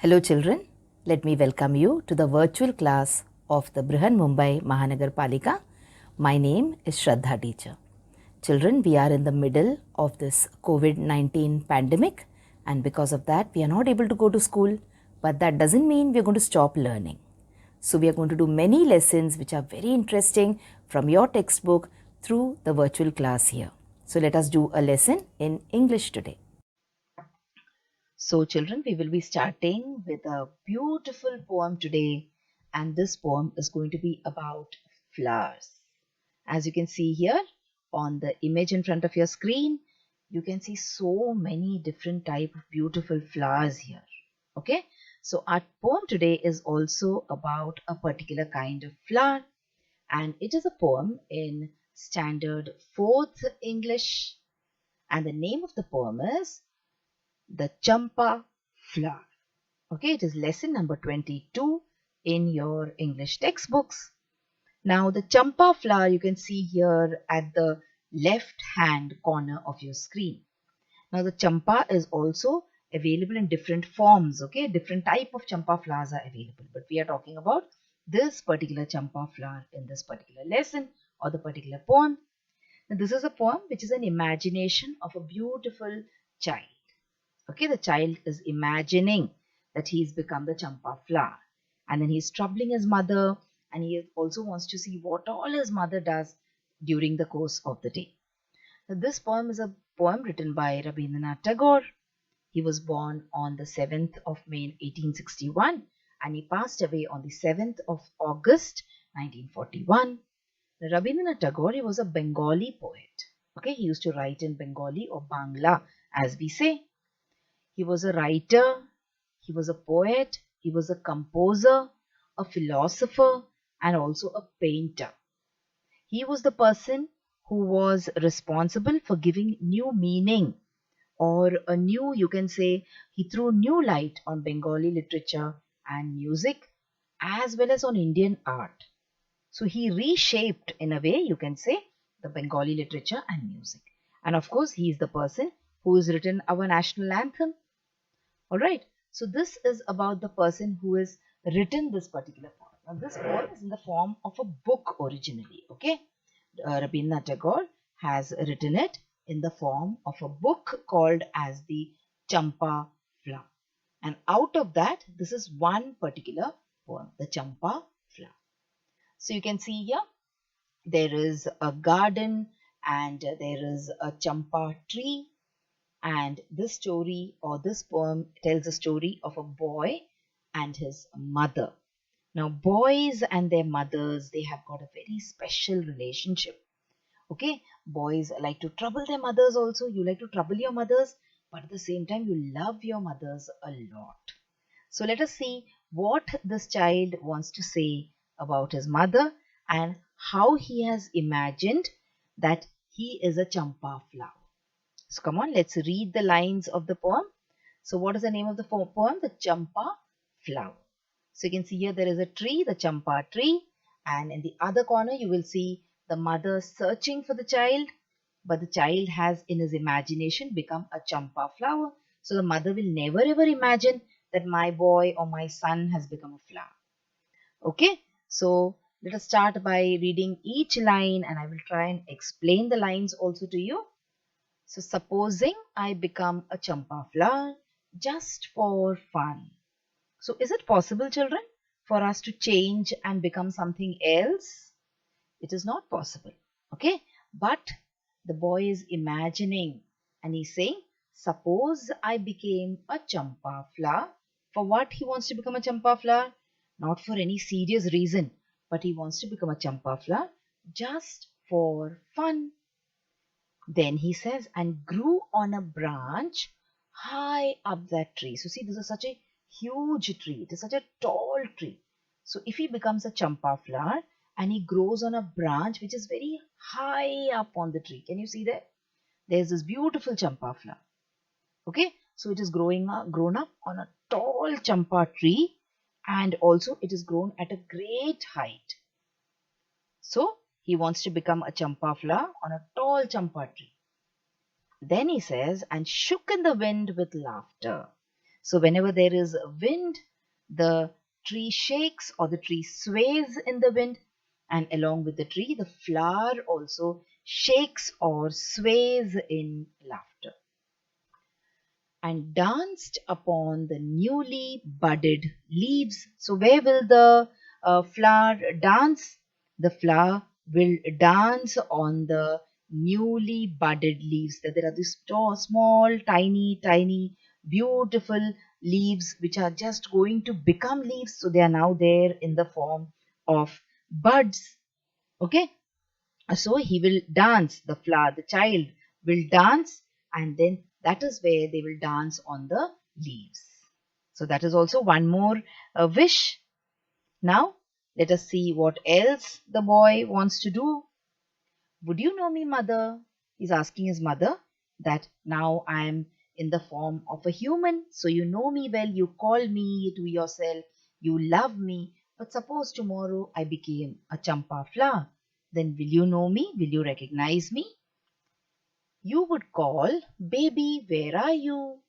Hello children, let me welcome you to the virtual class of the Brihan Mumbai Mahanagar Palika. My name is Shraddha teacher. Children, we are in the middle of this COVID-19 pandemic and because of that we are not able to go to school, but that doesn't mean we are going to stop learning. So we are going to do many lessons which are very interesting from your textbook through the virtual class here. So let us do a lesson in English today. So children, we will be starting with a beautiful poem today, and this poem is going to be about flowers. As you can see here on the image in front of your screen, you can see so many different type of beautiful flowers here. Okay, so our poem today is also about a particular kind of flower, and it is a poem in standard 4th English, and the name of the poem is the Champa flower. Okay, it is lesson number 22 in your English textbooks. Now, the Champa flower you can see here at the left hand corner of your screen. Now, the Champa is also available in different forms. Okay, different type of Champa flowers are available, but we are talking about this particular Champa flower in this particular lesson or the particular poem. Now, this is a poem which is an imagination of a beautiful child. Okay, the child is imagining that he's become the Champa flower, and then he's troubling his mother, and he also wants to see what all his mother does during the course of the day. Now, this poem is a poem written by Rabindranath Tagore. He was born on the 7th of May 1861 and he passed away on the 7th of August 1941. Rabindranath Tagore, he was a Bengali poet. Okay, he used to write in Bengali or Bangla as we say. He was a writer, he was a poet, he was a composer, a philosopher, and also a painter. He was the person who was responsible for giving new meaning or a new, you can say, he threw new light on Bengali literature and music as well as on Indian art. So he reshaped, in a way, you can say, the Bengali literature and music. And of course, he is the person who has written our national anthem. Alright, so this is about the person who has written this particular poem. Now, this poem is in the form of a book originally. Okay, Rabindranath Tagore has written it in the form of a book called as the Champa flower. And out of that, this is one particular poem, the Champa flower. So you can see here, there is a garden and there is a Champa tree. And this story or this poem tells a story of a boy and his mother. Now, boys and their mothers, they have got a very special relationship. Okay, boys like to trouble their mothers also. You like to trouble your mothers, but at the same time, you love your mothers a lot. So, let us see what this child wants to say about his mother and how he has imagined that he is a Champa flower. So come on, let's read the lines of the poem. So what is the name of the poem? The Champa flower. So you can see here there is a tree, the Champa tree, and in the other corner you will see the mother searching for the child, but the child has in his imagination become a Champa flower. So the mother will never ever imagine that my boy or my son has become a flower. Okay, so let us start by reading each line and I will try and explain the lines also to you. So supposing I become a Champa flower just for fun. So is it possible, children, for us to change and become something else? It is not possible. Okay. But the boy is imagining and he's saying, suppose I became a Champa flower. For what he wants to become a Champa flower? Not for any serious reason, but he wants to become a Champa flower just for fun. Then he says, and grew on a branch high up that tree. So see, this is such a huge tree. It is such a tall tree. So if he becomes a Champa flower and he grows on a branch which is very high up on the tree. Can you see that? There's this beautiful Champa flower. Okay. So it is grown up on a tall Champa tree and also it is grown at a great height. So he wants to become a Champa flower on a tall Champa tree. Then he says, and shook in the wind with laughter. So whenever there is a wind, the tree shakes or the tree sways in the wind, and along with the tree, the flower also shakes or sways in laughter, and danced upon the newly budded leaves. So, where will the flower dance? The flower will dance on the newly budded leaves. That there are these small, tiny, beautiful leaves which are just going to become leaves. So, they are now there in the form of buds. Okay, so he will dance, the flower, the child will dance, and then that is where they will dance on the leaves. So that is also one more wish. Now let us see what else the boy wants to do. Would you know me, mother? He's asking his mother that now I am in the form of a human. So you know me well, you call me to yourself, you love me. But suppose tomorrow I became a champa flower. Then will you know me? Will you recognize me? You would call, baby, where are you?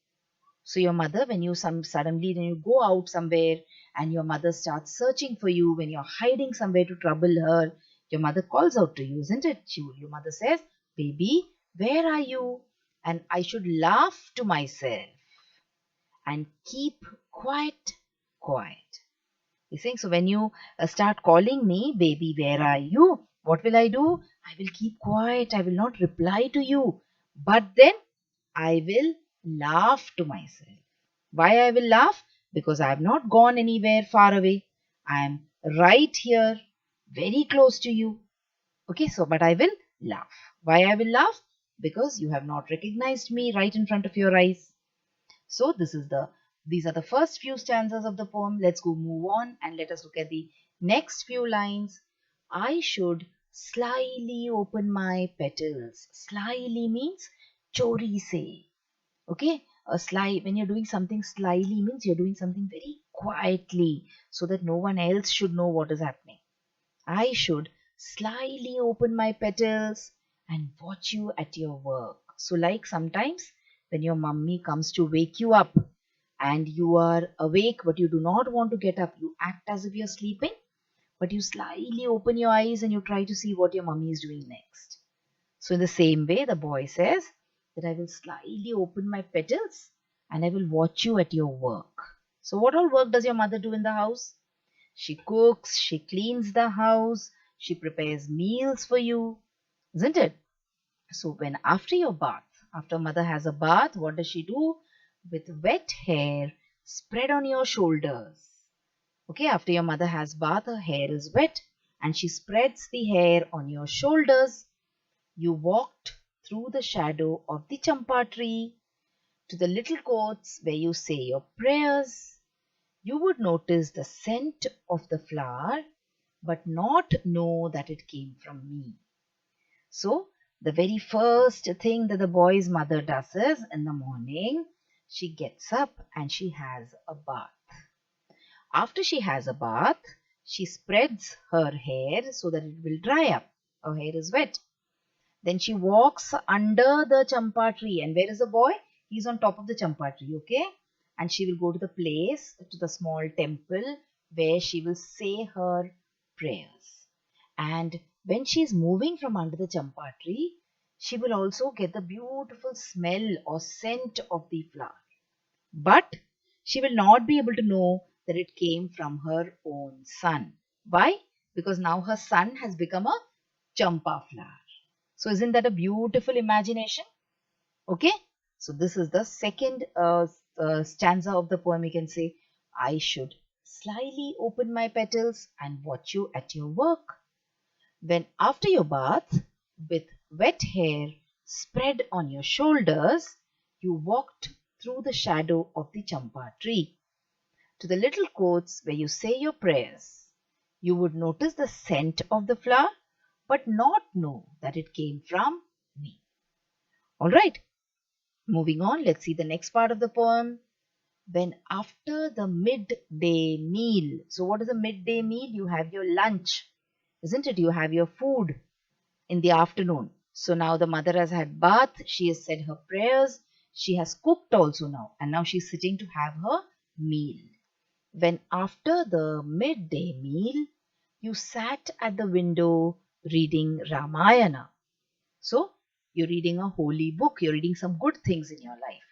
So your mother, when you suddenly when you go out somewhere and your mother starts searching for you, when you're hiding somewhere to trouble her, your mother calls out to you, isn't it? Your mother says, baby, where are you? And I should laugh to myself and keep quiet. He's saying, so when you start calling me, baby, where are you? What will I do? I will keep quiet. I will not reply to you. But then I will laugh to myself. Why I will laugh? Because I have not gone anywhere far away. I am right here, very close to you. Okay, so but I will laugh. Why I will laugh? Because you have not recognized me right in front of your eyes. So these are the first few stanzas of the poem. Let's go move on and let us look at the next few lines. I should slyly open my petals. Slyly means chori se. Okay, a sly, when you're doing something slyly means you're doing something very quietly so that no one else should know what is happening. I should slyly open my petals and watch you at your work. So, like sometimes when your mummy comes to wake you up and you are awake but you do not want to get up, you act as if you're sleeping, but you slyly open your eyes and you try to see what your mummy is doing next. So, in the same way, the boy says that I will slyly open my petals and I will watch you at your work. So, what all work does your mother do in the house? She cooks, she cleans the house, she prepares meals for you, isn't it? So, when after your bath, after mother has a bath, what does she do? With wet hair spread on your shoulders. Okay, after your mother has bath, her hair is wet and she spreads the hair on your shoulders. You walked through the shadow of the champa tree to the little courts where you say your prayers. You would notice the scent of the flower, but not know that it came from me. So, the very first thing that the boy's mother does is in the morning, she gets up and she has a bath. After she has a bath, she spreads her hair so that it will dry up. Her hair is wet. Then she walks under the champa tree. And where is the boy? He's on top of the champa tree, okay? And she will go to the place, to the small temple where she will say her prayers. And when she is moving from under the champa tree, she will also get the beautiful smell or scent of the flower. But she will not be able to know that it came from her own son. Why? Because now her son has become a champa flower. So isn't that a beautiful imagination? Okay. So this is the second stanza of the poem. You can say, I should slyly open my petals and watch you at your work. When after your bath, with wet hair spread on your shoulders, you walked through the shadow of the champa tree to the little courts where you say your prayers. You would notice the scent of the flower, but not know that it came from me. All right, moving on, let's see the next part of the poem. When after the midday meal, so what is a midday meal? You have your lunch, isn't it? You have your food in the afternoon. So now the mother has had bath, she has said her prayers, She has cooked also now, and now she's sitting to have her meal. When after the midday meal, you sat at the window reading Ramayana. So, you're reading a holy book, you're reading some good things in your life.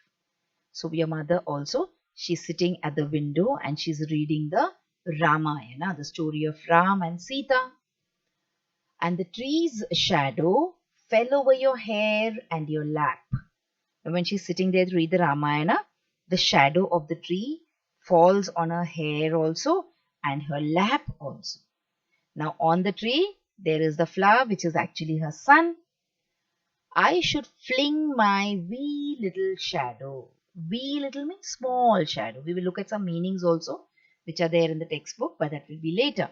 So, your mother also, she's sitting at the window and she's reading the Ramayana, the story of Ram and Sita. And the tree's shadow fell over your hair and your lap. And when she's sitting there to read the Ramayana, the shadow of the tree falls on her hair also and her lap also. Now on the tree, there is the flower which is actually her son. I should fling my wee little shadow. Wee little means small shadow. We will look at some meanings also which are there in the textbook, but that will be later.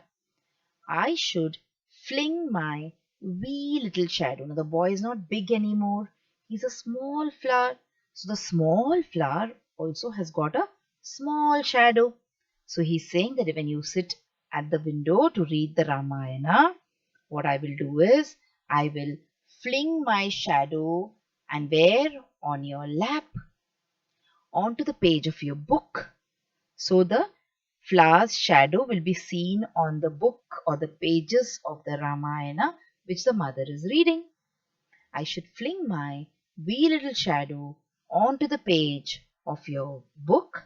I should fling my wee little shadow. Now the boy is not big anymore. He's a small flower. So the small flower also has got a small shadow. So he's saying that when you sit at the window to read the Ramayana, what I will do is I will fling my shadow and where on your lap onto the page of your book. So the flower's shadow will be seen on the book or the pages of the Ramayana which the mother is reading. I should fling my wee little shadow onto the page of your book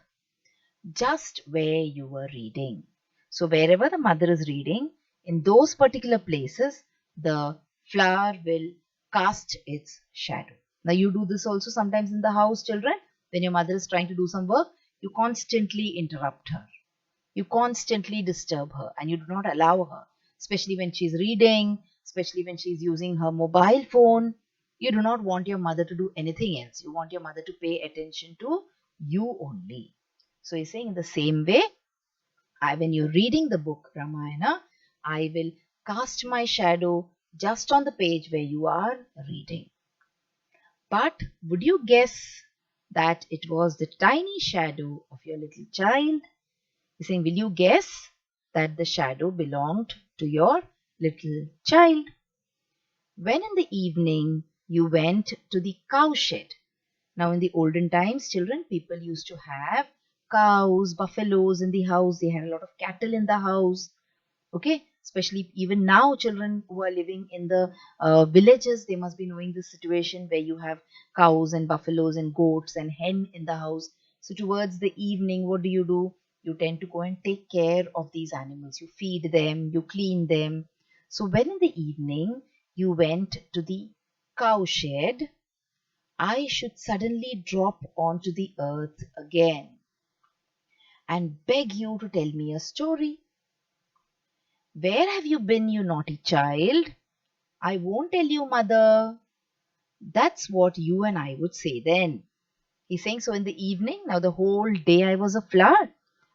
just where you were reading. So wherever the mother is reading, in those particular places, the flower will cast its shadow. Now you do this also sometimes in the house, children. When your mother is trying to do some work, you constantly interrupt her. You constantly disturb her and you do not allow her, especially when she's reading, especially when she's using her mobile phone. You do not want your mother to do anything else. You want your mother to pay attention to you only. So he's saying in the same way, when you're reading the book Ramayana, I will cast my shadow just on the page where you are reading. But would you guess that it was the tiny shadow of your little child? He's saying, will you guess that the shadow belonged to your little child? When in the evening you went to the cowshed. Now in the olden times, children, people used to have cows, buffaloes in the house. They had a lot of cattle in the house. Okay, especially even now, children who are living in the villages, they must be knowing the situation where you have cows and buffaloes and goats and hen in the house. So towards the evening, what do? You tend to go and take care of these animals. You feed them, you clean them. So when in the evening you went to the cowshed, I should suddenly drop onto the earth again and beg you to tell me a story. Where have you been, you naughty child? I won't tell you, mother. That's what you and I would say then. He's saying, so in the evening, now the whole day I was a flower,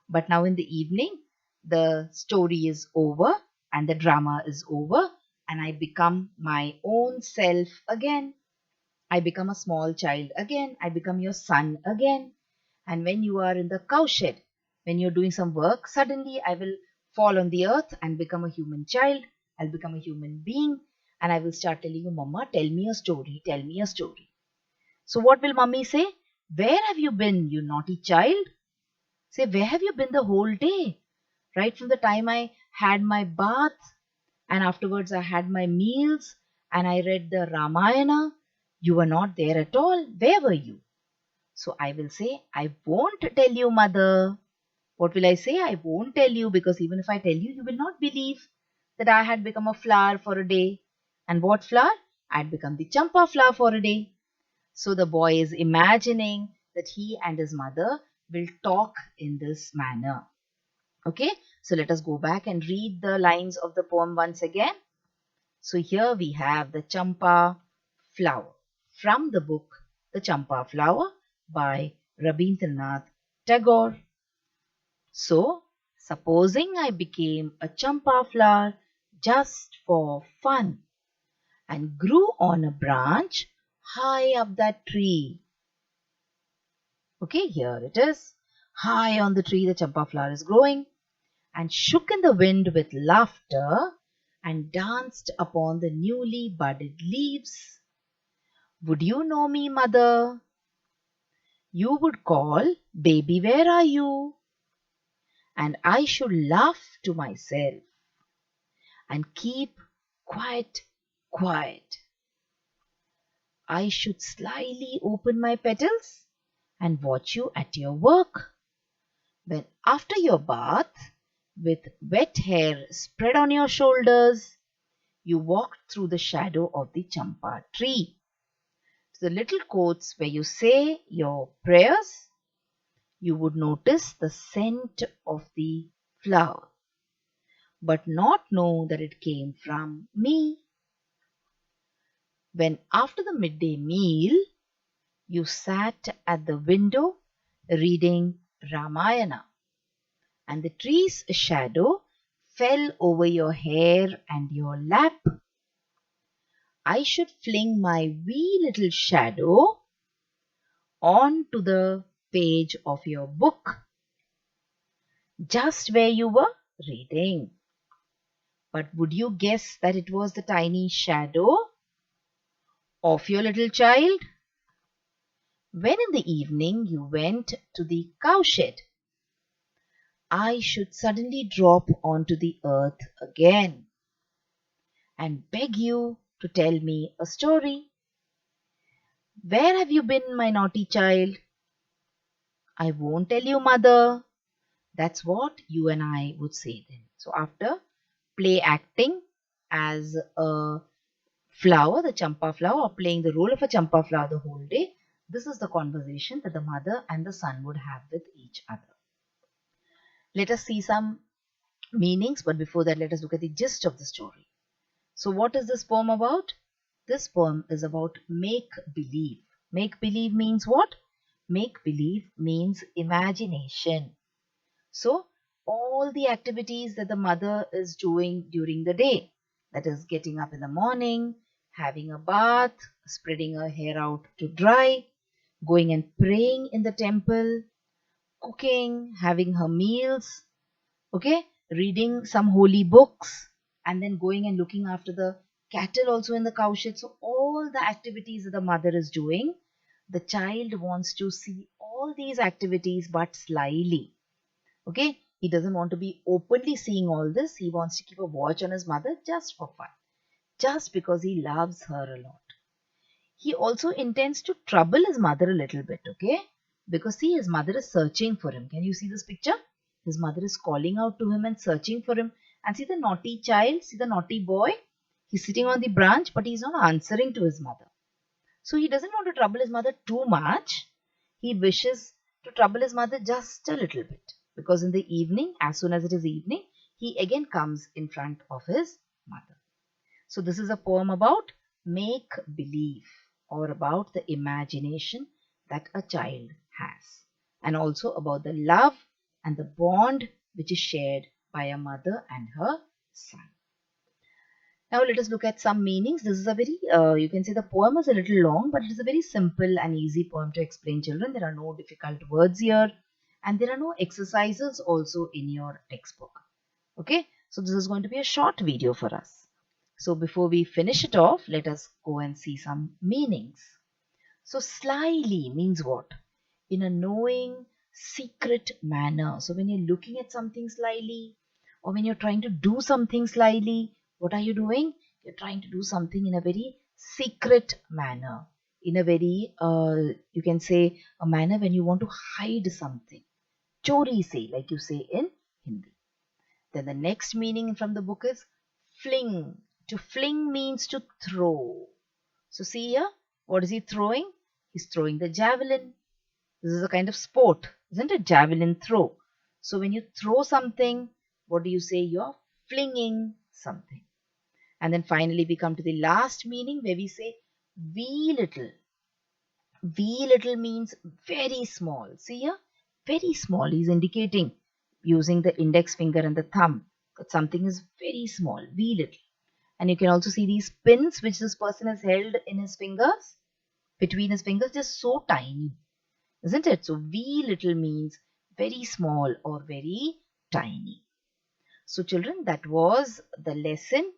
but now in the evening, the story is over and the drama is over, and I become my own self again. I become a small child again. I become your son again. And when you are in the cowshed, when you're doing some work, suddenly I will fall on the earth and become a human child. I'll become a human being and I will start telling you, Mama, tell me a story, tell me a story. So what will Mummy say? Where have you been, you naughty child? Say, where have you been the whole day? Right from the time I had my bath and afterwards I had my meals and I read the Ramayana. You were not there at all. Where were you? So I will say, I won't tell you, mother. What will I say? I won't tell you because even if I tell you, you will not believe that I had become a flower for a day. And what flower? I had become the Champa flower for a day. So the boy is imagining that he and his mother will talk in this manner. Okay, so let us go back and read the lines of the poem once again. So here we have the Champa flower from the book The Champa Flower by Rabindranath Tagore. So, supposing I became a champa flower just for fun and grew on a branch high up that tree. Okay, here it is. High on the tree, the champa flower is growing and shook in the wind with laughter and danced upon the newly budded leaves. Would you know me, mother? You would call, "Baby, where are you?" And I should laugh to myself and keep quiet, quiet. I should slyly open my petals and watch you at your work. When after your bath, with wet hair spread on your shoulders, you walked through the shadow of the Champa tree to the little courts where you say your prayers, you would notice the scent of the flower, but not know that it came from me. When after the midday meal, you sat at the window reading Ramayana, and the tree's shadow fell over your hair and your lap, I should fling my wee little shadow onto the page of your book, just where you were reading. But would you guess that it was the tiny shadow of your little child? When in the evening you went to the cowshed, I should suddenly drop onto the earth again and beg you to tell me a story. Where have you been, my naughty child? I won't tell you, mother. That's what you and I would say then. So after play acting as a flower, the champa flower, or playing the role of a champa flower the whole day, this is the conversation that the mother and the son would have with each other. Let us see some meanings, but before that, let us look at the gist of the story. So, what is this poem about? This poem is about make believe. Make believe means what? Make believe means imagination. So, all the activities that the mother is doing during the day, that is, getting up in the morning, having a bath, spreading her hair out to dry, going and praying in the temple, cooking, having her meals, okay, reading some holy books, and then going and looking after the cattle also in the cowshed. So all the activities that the mother is doing, the child wants to see all these activities but slyly. Okay, he doesn't want to be openly seeing all this. He wants to keep a watch on his mother just for fun, just because he loves her a lot. He also intends to trouble his mother a little bit, okay? Because see, his mother is searching for him. Can you see this picture? His mother is calling out to him and searching for him. And see the naughty child, see the naughty boy? He's sitting on the branch, but he's not answering to his mother. So he doesn't want to trouble his mother too much. He wishes to trouble his mother just a little bit. Because in the evening, as soon as it is evening, he again comes in front of his mother. So this is a poem about make believe, or about the imagination that a child has, and also about the love and the bond which is shared by a mother and her son. Now let us look at some meanings. This is a very, you can say the poem is a little long, but it is a very simple and easy poem to explain children. There are no difficult words here, and there are no exercises also in your textbook. Okay, so this is going to be a short video for us. So before we finish it off, let us go and see some meanings. So slyly means what? In a knowing, secret manner. So when you're looking at something slyly, or when you're trying to do something slyly, what are you doing? You're trying to do something in a very secret manner. In a very, you can say, a manner when you want to hide something. Chori say, like you say in Hindi. Then the next meaning from the book is fling. To fling means to throw. So see here, what is he throwing? He's throwing the javelin. This is a kind of sport, isn't it? Javelin throw. So when you throw something, what do you say? You're flinging something. And then finally we come to the last meaning where we say wee little. Wee little means very small. See here? Very small. He's indicating using the index finger and the thumb that something is very small, wee little. And you can also see these pins which this person has held in his fingers, between his fingers, just so tiny, isn't it? So wee little means very small or very tiny. So children, that was the lesson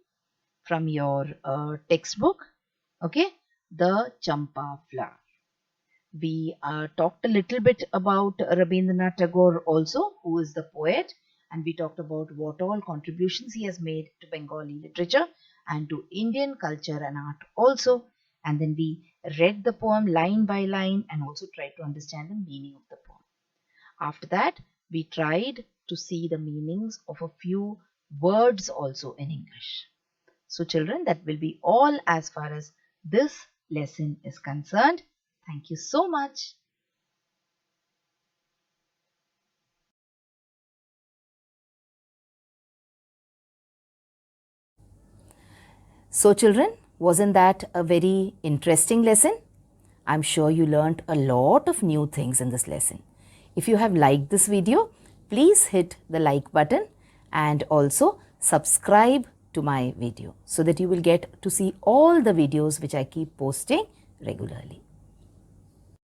from your textbook, okay? The Champa flower. We talked a little bit about Rabindranath Tagore also, who is the poet, and we talked about what all contributions he has made to Bengali literature and to Indian culture and art also. And then we read the poem line by line and also tried to understand the meaning of the poem. After that, we tried to see the meanings of a few words also in English. So, children, that will be all as far as this lesson is concerned. Thank you so much. So, children, wasn't that a very interesting lesson? I'm sure you learnt a lot of new things in this lesson. If you have liked this video, please hit the like button and also subscribe to my video so that you will get to see all the videos which I keep posting regularly.